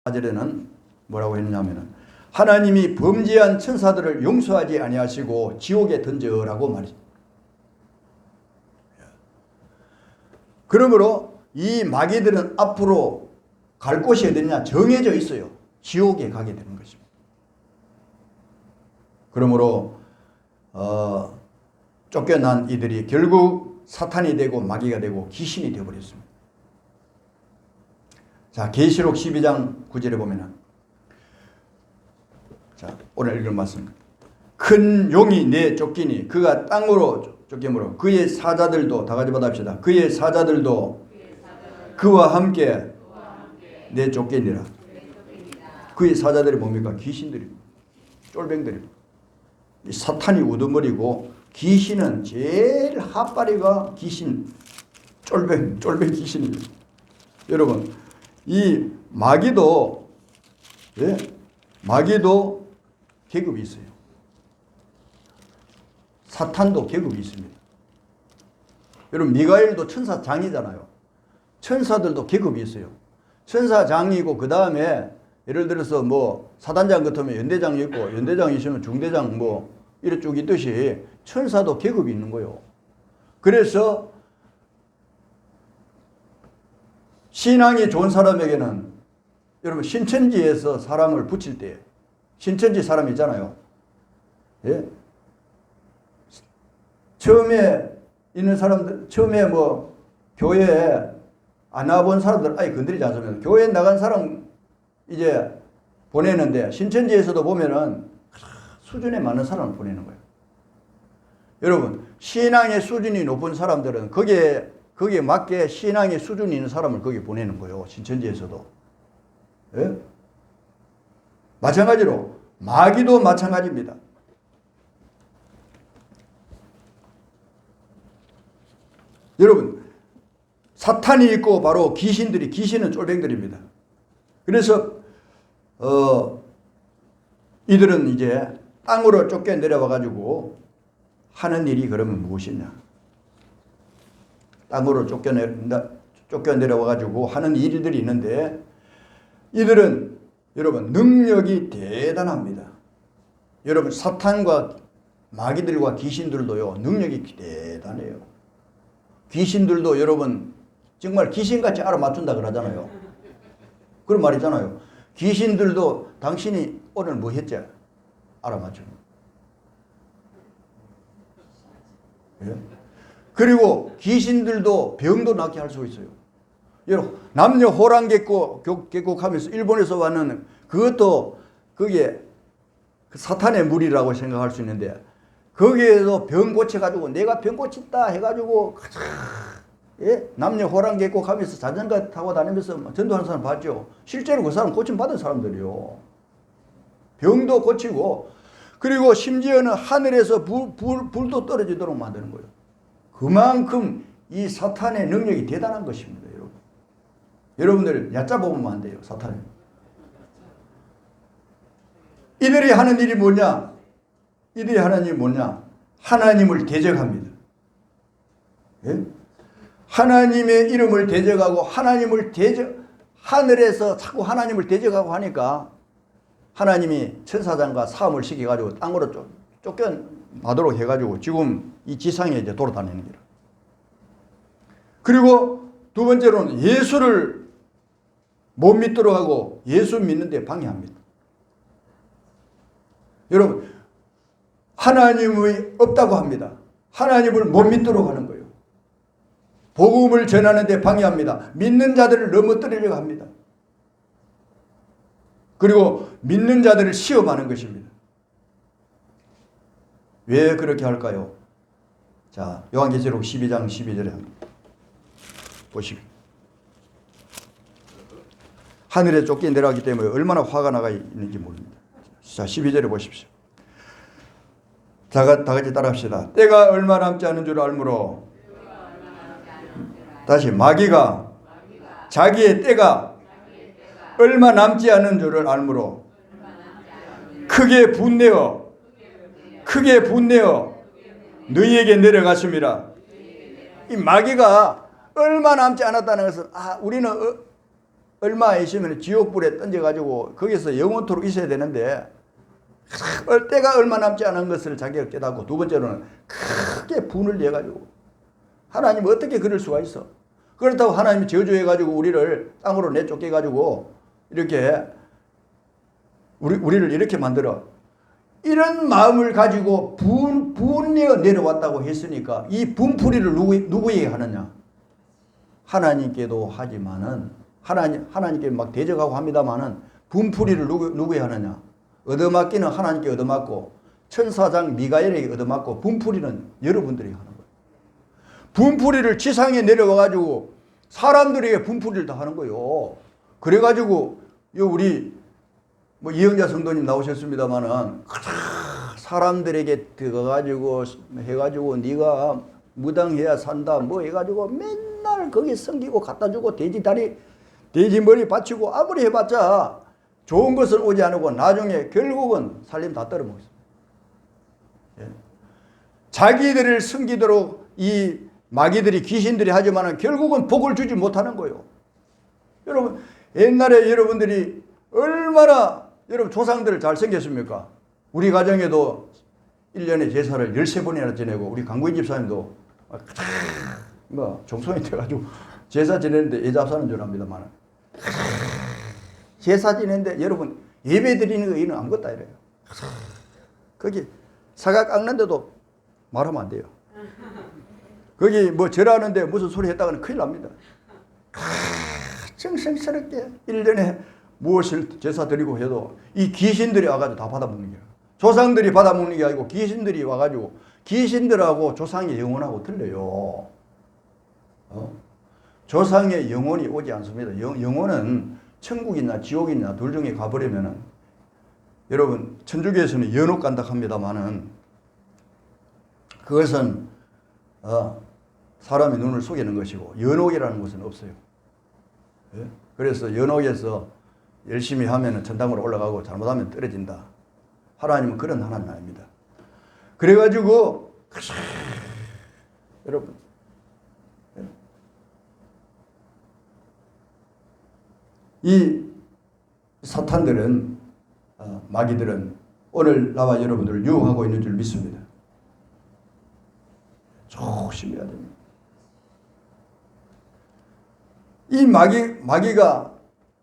4절에는 뭐라고 했냐면은 하나님이 범죄한 천사들을 용서하지 아니하시고 지옥에 던져라고 말했습니다. 그러므로 이 마귀들은 앞으로 갈 곳이 어디냐 정해져 있어요. 지옥에 가게 되는 것입니다. 그러므로 쫓겨난 이들이 결국 사탄이 되고 마귀가 되고 귀신이 되어버렸습니다. 자, 계시록 12장 9절에 보면은, 자, 오늘 읽은 말씀. 큰 용이 내쫓기니 그가 땅으로 쫓김으로 그의 사자들도, 다 같이 받아봅시다. 그의 사자들도 그와 함께 내쫓기니라. 그의 사자들이 뭡니까? 귀신들입니다. 쫄병들입니다. 사탄이 우두머리고 귀신은 제일 핫바리가 귀신, 쫄병 귀신입니다. 여러분, 이 마귀도, 예? 마귀도 계급이 있어요. 사탄도 계급이 있습니다. 여러분, 미가엘도 천사장이잖아요. 천사들도 계급이 있어요. 천사장이고 그 다음에 예를 들어서 뭐 사단장 같으면 연대장이 있고 연대장이 있으면 중대장 뭐 이렇게 쭉 있듯이 천사도 계급이 있는 거예요. 그래서 신앙이 좋은 사람에게는 여러분 신천지에서 사람을 붙일 때 신천지 사람 있잖아요. 예? 처음에 있는 사람들, 처음에 뭐 교회에 안 와본 사람들 아예 건드리지 않습니다. 교회에 나간 사람 이제 보내는데 신천지에서도 보면은 수준에 맞는 사람을 보내는 거예요. 여러분, 신앙의 수준이 높은 사람들은 거기에 맞게 신앙의 수준이 있는 사람을 거기에 보내는 거예요. 신천지에서도. 예? 마찬가지로 마귀도 마찬가지입니다. 여러분, 사탄이 있고 바로 귀신은 쫄병들입니다. 그래서 이들은 이제 땅으로 쫓겨 내려와 가지고 하는 일이 그러면 무엇이냐? 땅으로 쫓겨 내려와 가지고 하는 일들이 있는데 이들은 여러분 능력이 대단합니다. 여러분 사탄과 마귀들과 귀신들도요 능력이 대단해요. 귀신들도 여러분 정말 귀신같이 알아맞춘다 그러잖아요. 그런 말 있잖아요. 귀신들도 당신이 오늘 뭐 했지? 알아맞추는. 예? 그리고 귀신들도 병도 낫게 할 수 있어요. 여러분 남녀 호랑객국 하면서 일본에서 왔는 그것도 그게 사탄의 무리라고 생각할 수 있는데 거기에서 병 고쳐가지고 내가 병 고친다 해가지고 예? 남녀 호랑객국 하면서 자전거 타고 다니면서 전도하는 사람 봤죠. 실제로 그 사람 고침 받은 사람들이요. 병도 고치고 그리고 심지어는 하늘에서 불도 떨어지도록 만드는 거예요. 그만큼 이 사탄의 능력이 대단한 것입니다. 여러분. 여러분들 얕잡으면 안 돼요. 사탄은. 이들이 하는 일이 뭐냐? 이들이 하는 일이 뭐냐? 하나님을 대적합니다. 예? 하나님의 이름을 대적하고 하늘에서 자꾸 하나님을 대적하고 하니까 하나님이 천사장과 싸움을 시켜가지고 땅으로 쫓겨나도록 해가지고 지금 이 지상에 이제 돌아다니는 거예요. 그리고 두 번째로는 예수를 못 믿도록 하고 예수 믿는데 방해합니다. 여러분, 하나님이 없다고 합니다. 하나님을 못 믿도록 하는 거예요. 복음을 전하는데 방해합니다. 믿는 자들을 넘어뜨리려고 합니다. 그리고 믿는 자들을 시험하는 것입니다. 왜 그렇게 할까요? 자, 요한계시록 12장 12절에 보시고 하늘에 쫓겨 내려가기 때문에 얼마나 화가 나가 있는지 모릅니다. 자, 12절에 보십시오. 다 같이 따라합시다. 때가 얼마 남지 않은 줄 알므로 다시 마귀가 자기의 때가 얼마 남지 않은 줄을 알므로 크게 분내어 너희에게 얼마 있으면 지옥불에 던져가지고 거기서 영원토록 있어야 되는데 때가 얼마 남지 않은 것을 자기가 깨닫고, 두 번째로는 크게 분을 내가지고 하나님 어떻게 그럴 수가 있어? 그렇다고 하나님이 저주해가지고 우리를 땅으로 내쫓겨가지고 이렇게 우리를 이렇게 만들어. 이런 마음을 가지고 분내어 내려왔다고 했으니까 이 분풀이를 누구에게 하느냐? 하나님께도 하지만은 하나님께 막 대적하고 합니다만은 분풀이를 누구에 하느냐? 얻어맞기는 하나님께 얻어맞고 천사장 미가엘에게 얻어맞고 분풀이는 여러분들이 하는 거예요. 분풀이를 지상에 내려와가지고 사람들에게 분풀이를 다 하는 거예요. 그래가지고 우리 뭐 이영자 성도님 나오셨습니다만은 사람들에게 들어가가지고 해가지고 네가 무당해야 산다 뭐 해가지고 맨날 거기 섬기고 갖다 주고 돼지 머리 받치고 아무리 해봤자 좋은 것은 오지 않고 나중에 결국은 살림 다 떨어먹었어요. 예. 자기들을 섬기도록 이 마귀들이 귀신들이 하지만은 결국은 복을 주지 못하는 거예요. 여러분 옛날에 여러분들이 얼마나 여러분 조상들을 잘 섬겼습니까? 우리 가정에도 1년에 제사를 13번이나 지내고 우리 강구인 집사님도 종손이 돼가지고 제사 지내는데 애잡사는 줄 압니다만 제사 지내는데 여러분 예배 드리는 거 이는 아무것도 아니래요. 거기 사각 깎는데도 말하면 안 돼요. 거기 뭐 절하는데 무슨 소리 했다가는 큰일 납니다. 정성스럽게 1년에 무엇을 제사 드리고 해도 이 귀신들이 와가지고 다 받아먹는 거예요. 조상들이 받아먹는 게 아니고 귀신들이 와가지고 귀신들하고 조상의 영혼하고 틀려요. 조상의 영혼이 오지 않습니다. 영혼은 천국이나 지옥이나 둘 중에 가버리면은 여러분 천주교에서는 연옥 간다 합니다만은 그것은 사람의 눈을 속이는 것이고 연옥이라는 것은 없어요. 예? 그래서 연옥에서 열심히 하면 천당으로 올라가고 잘못하면 떨어진다. 하나님은 그런 하나님 아닙니다. 그래가지고 여러분 이 사탄들은 마귀들은 오늘 나와 여러분들을 유혹하고 있는 줄 믿습니다. 조심해야 됩니다. 이 마귀가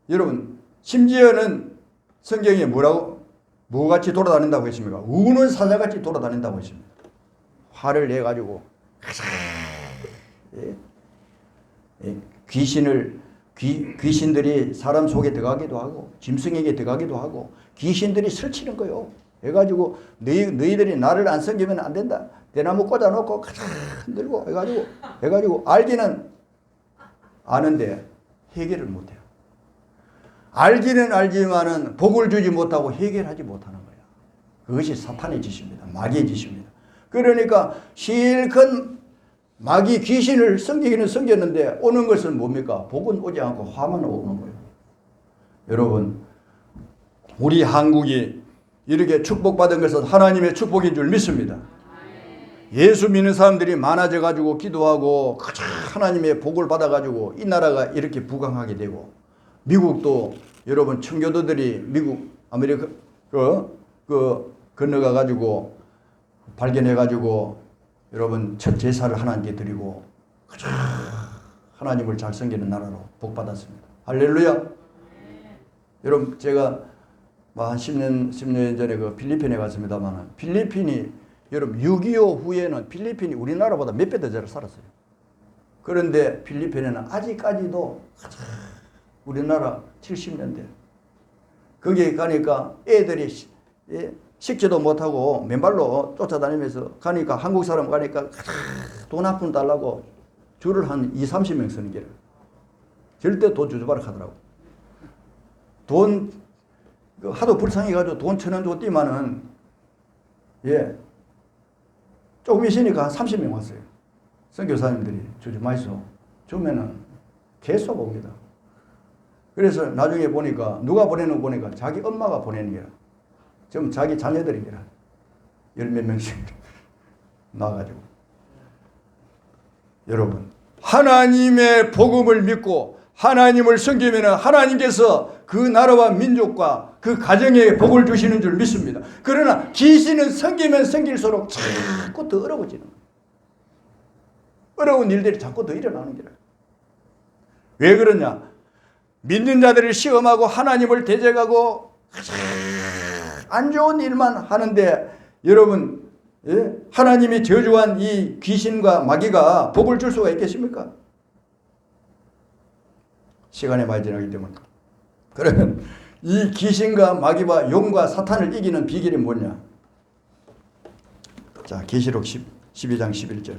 여러분 심지어는 성경에 뭐같이 돌아다닌다고 했습니까? 우는 사자같이 돌아다닌다고 했습니다. 화를 내가지고 귀신들이 사람 속에 들어가기도 하고 짐승에게 들어가기도 하고 귀신들이 설치는 거요. 해가지고 너희들이 나를 안 섬기면 안 된다. 대나무 꽂아놓고 흔들고 해가지고 알기는 아는데 해결을 못해요. 알기는 알지만은 복을 주지 못하고 해결하지 못하는 거야. 그것이 사탄의 짓입니다. 마귀의 짓입니다. 그러니까 실컷 마귀 귀신을 섬기기는 섬겼는데 오는 것은 뭡니까? 복은 오지 않고 화만 오는 거예요. 여러분 우리 한국이 이렇게 축복받은 것은 하나님의 축복인 줄 믿습니다. 예수 믿는 사람들이 많아져 가지고 기도하고 하나님의 복을 받아 가지고 이 나라가 이렇게 부강하게 되고 미국도 여러분 청교도들이 미국 아메리카 건너가 가지고 발견해 가지고 여러분 첫 제사를 하나님께 드리고 하나님을 잘 섬기는 나라로 복 받았습니다. 할렐루야. 여러분 제가 한 10년 전에 그 필리핀에 갔습니다만 필리핀이 여러분 6.25 후에는 필리핀이 우리나라보다 몇 배 더 잘 살았어요. 그런데 필리핀에는 아직까지도 우리나라 70년대 거기에 가니까 애들이 식지도 못하고 맨발로 쫓아다니면서 가니까 한국 사람 가니까 돈 한 푼 달라고 줄을 한 20-30명 서는 게를 절대 돈 주저바락 하더라고. 돈 하도 불쌍해가지고 돈 1,000원 줬더니만은 조금 있으니까 한 30명 왔어요. 선교사님들이 주지 마이소. 주면은 계속 옵니다. 그래서 나중에 보니까 누가 보내는 거 보니까 자기 엄마가 보내는 게라. 지금 자기 자녀들이 게라. 10몇 명씩 나와가지고. 여러분 하나님의 복음을 믿고 하나님을 섬기면 하나님께서 그 나라와 민족과 그 가정에 복을 주시는 줄 믿습니다. 그러나 귀신은 섬기면 섬길수록 자꾸 더 어려워지는 거예요. 어려운 일들이 자꾸 더 일어나는 거예요. 왜 그러냐? 믿는 자들을 시험하고 하나님을 대적하고 안 좋은 일만 하는데 여러분, 하나님이 저주한 이 귀신과 마귀가 복을 줄 수가 있겠습니까? 시간이 많이 지나기 때문에. 그러면 이 귀신과 마귀와 용과 사탄을 이기는 비결이 뭐냐? 자, 계시록 12장 11절.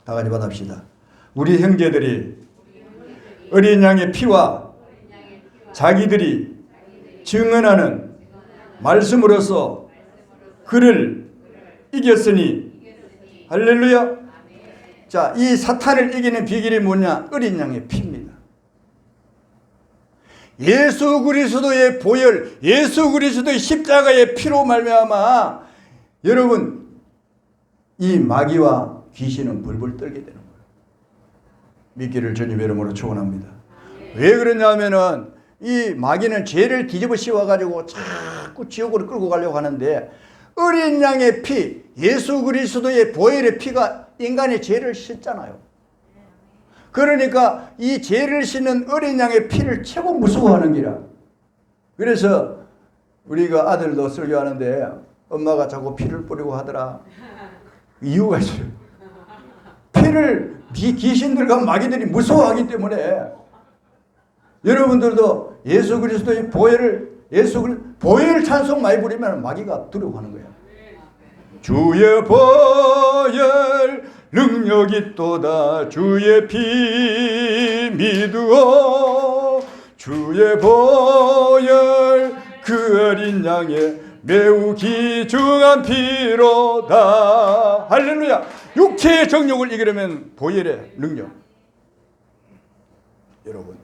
다 같이 받읍시다. 우리 형제들이 어린 양의 피와 자기들이 증언하는 말씀으로써 그를 이겼으니 할렐루야. 자, 이 사탄을 이기는 비결이 뭐냐? 어린 양의 피입니다. 예수 그리스도의 보혈, 예수 그리스도의 십자가의 피로 말미암아 여러분 이 마귀와 귀신은 벌벌 떨게 되는 거예요. 믿기를 주님의 이름으로 축원합니다. 왜 그러냐면은 이 마귀는 죄를 뒤집어 씌워가지고 자꾸 지옥으로 끌고 가려고 하는데 어린 양의 피, 예수 그리스도의 보혈의 피가 인간의 죄를 씻잖아요. 그러니까 이 죄를 씻는 어린 양의 피를 최고 무서워하는 기라. 그래서 우리가 아들도 설교하는데 엄마가 자꾸 피를 뿌리고 하더라. 이유가 있어요. 피를 귀신들과 마귀들이 무서워하기 때문에 여러분들도 예수 그리스도의 보혈 찬송 많이 부리면 마귀가 두려워하는 거예요. 주의 보혈 능력 있도다 주의 피 믿으오 주의 보혈 그 어린 양의 매우 귀중한 피로다. 할렐루야. 육체의 정욕을 이기려면 보혈의 능력. 여러분,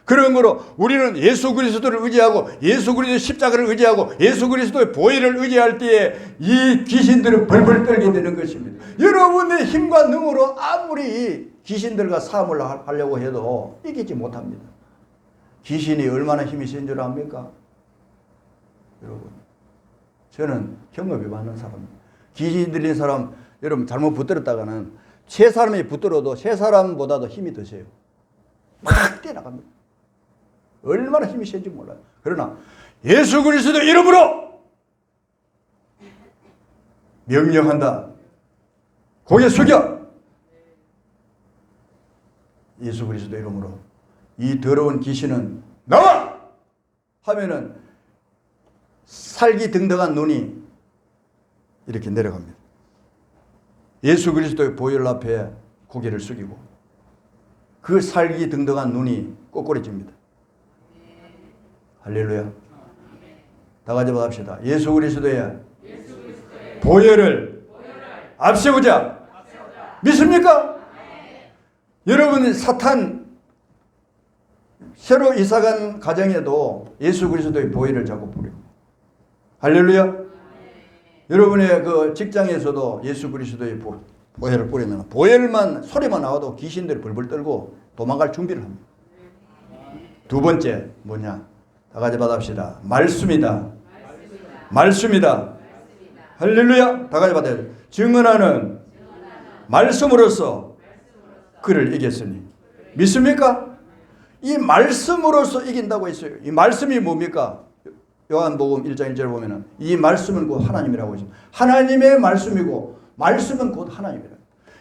그런 거로 우리는 예수 그리스도를 의지하고 예수 그리스도의 십자가를 의지하고 예수 그리스도의 보혈을 의지할 때에 이 귀신들은 벌벌 떨게 되는 것입니다. 여러분의 힘과 능으로 아무리 귀신들과 싸움을 하려고 해도 이기지 못합니다. 귀신이 얼마나 힘이 센 줄 압니까? 여러분, 저는 경험이 많은 사람입니다. 귀신 들린 사람 여러분 잘못 붙들었다가는 세 사람이 붙들어도 세 사람보다도 힘이 더 세요. 막 뛰어나갑니다. 얼마나 힘이 센지 몰라요. 그러나 예수 그리스도 이름으로 명령한다. 고개 숙여. 예수 그리스도 이름으로 이 더러운 귀신은 나와! 하면은 살기등등한 눈이 이렇게 내려갑니다. 예수 그리스도의 보혈 앞에 고개를 숙이고 그 살기등등한 눈이 꼬꾸라집니다. 할렐루야. 다 같이 합시다. 예수 그리스도의 보혈을 앞세우자. 믿습니까? 여러분 사탄 새로 이사간 가정에도 예수 그리스도의 보혈을 자꾸 뿌리고 할렐루야. 여러분의 그 직장에서도 예수 그리스도의 보혈을 뿌리면 보혈만 소리만 나와도 귀신들이 벌벌 떨고 도망갈 준비를 합니다. 두 번째 뭐냐? 다 같이 받읍시다. 말씀이다. 말씀이다. 할렐루야. 다 같이 받아야 돼. 증언하는 말씀으로서 그를 이겼으니. 믿습니까? 이 말씀으로서 이긴다고 했어요. 이 말씀이 뭡니까? 요한복음 1장 1절 보면은 이 말씀은 곧 하나님이라고 했습니다. 하나님의 말씀이고 말씀은 곧 하나님이라.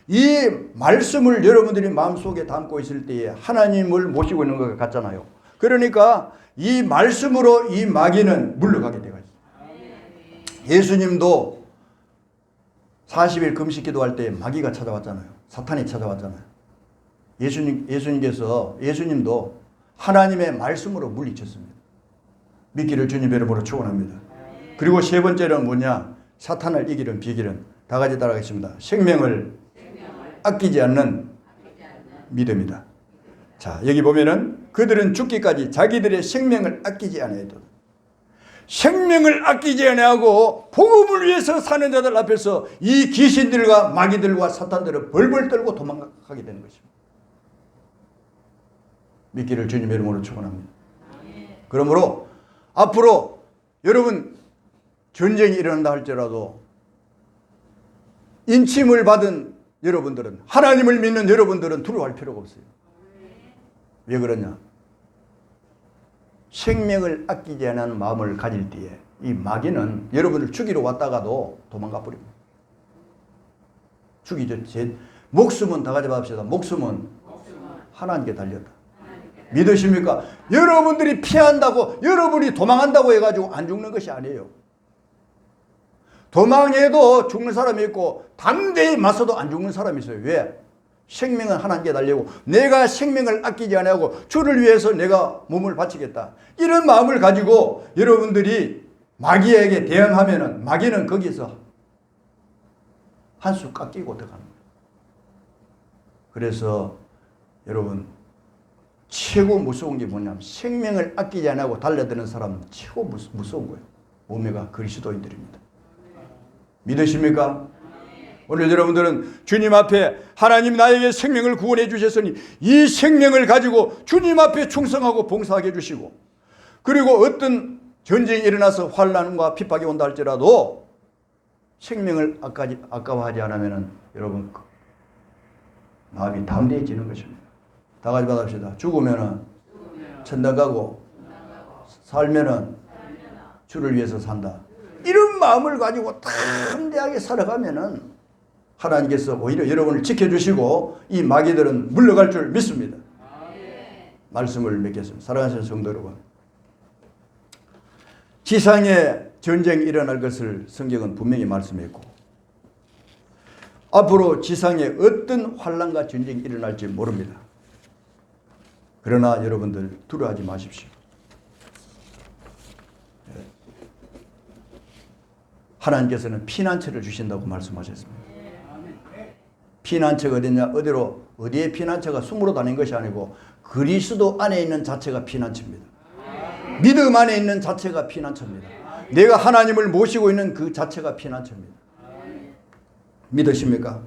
이 말씀을 여러분들이 마음속에 담고 있을 때에 하나님을 모시고 있는 것 같잖아요. 그러니까 이 말씀으로 이 마귀는 물러가게 되어 있어요. 예수님도 40일 금식 기도할 때 마귀가 찾아왔잖아요. 사탄이 찾아왔잖아요. 예수님도 하나님의 말씀으로 물리쳤습니다. 믿기를 주님의 이름으로 축원합니다. 그리고 세 번째는 뭐냐? 사탄을 이기는 비결은 다 같이 따라가겠습니다. 생명을 아끼지 않는 믿음이다. 자, 여기 보면은 그들은 죽기까지 자기들의 생명을 아끼지 않아도 생명을 아끼지 아니하고 복음을 위해서 사는 자들 앞에서 이 귀신들과 마귀들과 사탄들은 벌벌 떨고 도망가게 되는 것입니다. 믿기를 주님의 이름으로 축원합니다. 그러므로 앞으로 여러분 전쟁이 일어난다 할지라도 인침을 받은 여러분들은, 하나님을 믿는 여러분들은 두려워할 필요가 없어요. 왜 그러냐? 생명을 아끼지 않는 마음을 가질 때에 이 마귀는 여러분을 죽이러 왔다가도 도망가 버립니다. 죽이죠. 제 목숨은 다 가져갑시다. 목숨은 하나님께 달렸다. 믿으십니까? 여러분들이 피한다고, 여러분이 도망한다고 해가지고 안 죽는 것이 아니에요. 도망해도 죽는 사람이 있고 담대히 맞서도 안 죽는 사람이 있어요. 왜? 생명은 하나님께 달리고 내가 생명을 아끼지 아니하고 주를 위해서 내가 몸을 바치겠다. 이런 마음을 가지고 여러분들이 마귀에게 대응하면은 마귀는 거기서 한 수 깎이고 들어가는 거예요. 그래서 여러분 최고 무서운 게 뭐냐면 생명을 아끼지 않고 달려드는 사람은 최고 무서운 거예요. 오메가 그리스도인들입니다. 믿으십니까? 오늘 여러분들은 주님 앞에 하나님 나에게 생명을 구원해 주셨으니 이 생명을 가지고 주님 앞에 충성하고 봉사하게 해주시고, 그리고 어떤 전쟁이 일어나서 환난과 핍박이 온다 할지라도 생명을 아까워하지 않으면 여러분 마음이 담대해지는 것입니다. 다 같이 받읍시다. 죽으면은 천당 가고 살면은 주를 위해서 산다. 이런 마음을 가지고 담대하게 살아가면은 하나님께서 오히려 여러분을 지켜주시고 이 마귀들은 물러갈 줄 믿습니다. 말씀을 맺겠습니다. 사랑하시는 성도 여러분, 지상에 전쟁이 일어날 것을 성경은 분명히 말씀했고 앞으로 지상에 어떤 환난과 전쟁이 일어날지 모릅니다. 그러나 여러분들 두려워하지 마십시오. 하나님께서는 피난처를 주신다고 말씀하셨습니다. 피난처가 어디냐? 어디에 피난처가 숨으로 다닌 것이 아니고 그리스도 안에 있는 자체가 피난처입니다. 믿음 안에 있는 자체가 피난처입니다. 내가 하나님을 모시고 있는 그 자체가 피난처입니다. 믿으십니까?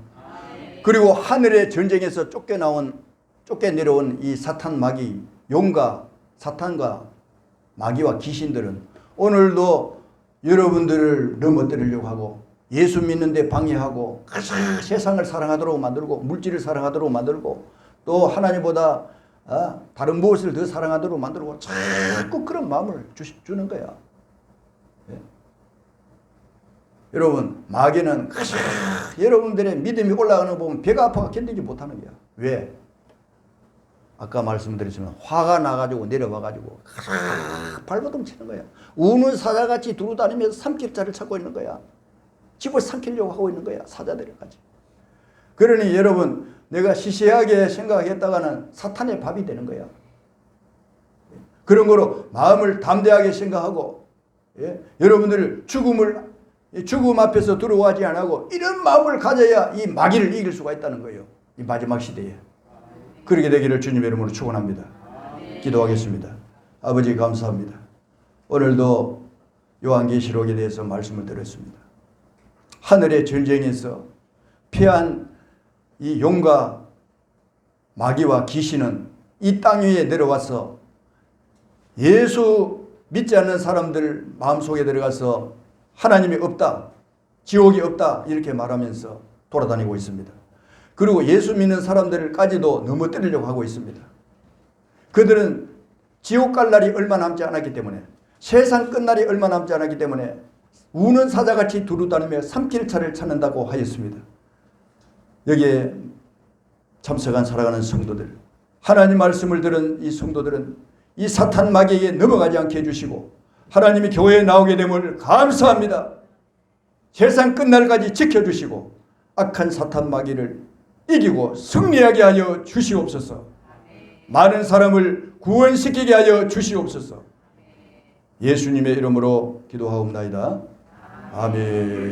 그리고 하늘의 전쟁에서 쫓겨내려온 이 사탄 마귀, 용과 사탄과 마귀와 귀신들은 오늘도 여러분들을 넘어뜨리려고 하고 예수 믿는데 방해하고 세상을 사랑하도록 만들고 물질을 사랑하도록 만들고 또 하나님보다 다른 무엇을 더 사랑하도록 만들고 자꾸 그런 마음을 주는 거야. 예? 여러분 마귀는 여러분들의 믿음이 올라가는 거 보면 배가 아파서 견디지 못하는 거야. 왜? 아까 말씀드렸지만 화가 나가지고 내려와가지고 발버둥 치는 거야. 우는 사자같이 두루다니면서 삼킬자를 찾고 있는 거야. 집을 삼키려고 하고 있는 거야. 사자들까지. 그러니 여러분 내가 시시하게 생각했다가는 사탄의 밥이 되는 거야. 그런 거로 마음을 담대하게 생각하고 여러분들 죽음 앞에서 두려워하지 않고 이런 마음을 가져야 이 마귀를 이길 수가 있다는 거예요. 이 마지막 시대에. 그렇게 되기를 주님의 이름으로 축원합니다. 기도하겠습니다. 아버지 감사합니다. 오늘도 요한계시록에 대해서 말씀을 드렸습니다. 하늘의 전쟁에서 피한 이 용과 마귀와 귀신은 이 땅 위에 내려와서 예수 믿지 않는 사람들 마음속에 들어가서 하나님이 없다, 지옥이 없다 이렇게 말하면서 돌아다니고 있습니다. 그리고 예수 믿는 사람들까지도 넘어뜨리려고 하고 있습니다. 그들은 지옥 갈 날이 얼마 남지 않았기 때문에 세상 끝날이 얼마 남지 않았기 때문에 우는 사자같이 두루다니며 삼킬차를 찾는다고 하였습니다. 여기에 참석한 살아가는 성도들, 하나님 말씀을 들은 이 성도들은 이 사탄 마귀에게 넘어가지 않게 해주시고 하나님이 교회에 나오게 됨을 감사합니다. 세상 끝날까지 지켜주시고 악한 사탄 마귀를 이기고 승리하게 하여 주시옵소서. 많은 사람을 구원시키게 하여 주시옵소서. 예수님의 이름으로 기도하옵나이다. 아멘.